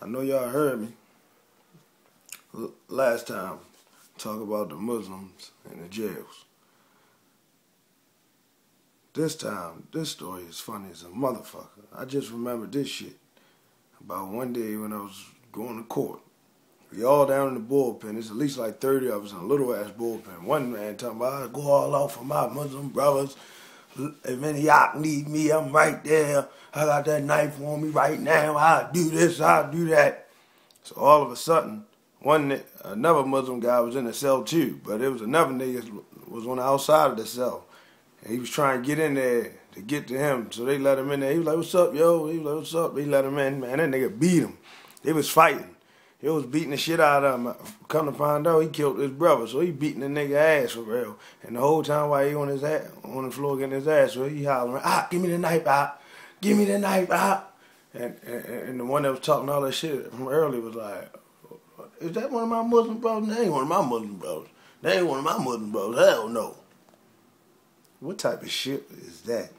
I know y'all heard me last time talk about the Muslims in the jails. This time, this story is funny as a motherfucker. I just remembered this shit about one day when I was going to court. We all down in the bullpen. There's at least like 30 of us in a little ass bullpen. One man talking about, I go all out for my Muslim brothers. If any y'all need me, I'm right there. I got that knife on me right now. I'll do this, I'll do that. So all of a sudden, another Muslim guy was in the cell too, but there was another nigga was on the outside of the cell. And he was trying to get in there to get to him. So they let him in there. He was like, what's up, yo? He was like, what's up? They let him in. Man, that nigga beat him. They was fighting. He was beating the shit out of him. Come to find out, he killed his brother. So he beating the nigga ass for real. And the whole time while he on his ass, on the floor getting his ass, so he hollering, give me the knife out. Give me the knife out. And the one that was talking all that shit from earlier was like, is that one of my Muslim brothers? That ain't one of my Muslim brothers. That ain't one of my Muslim brothers. Hell no. What type of shit is that?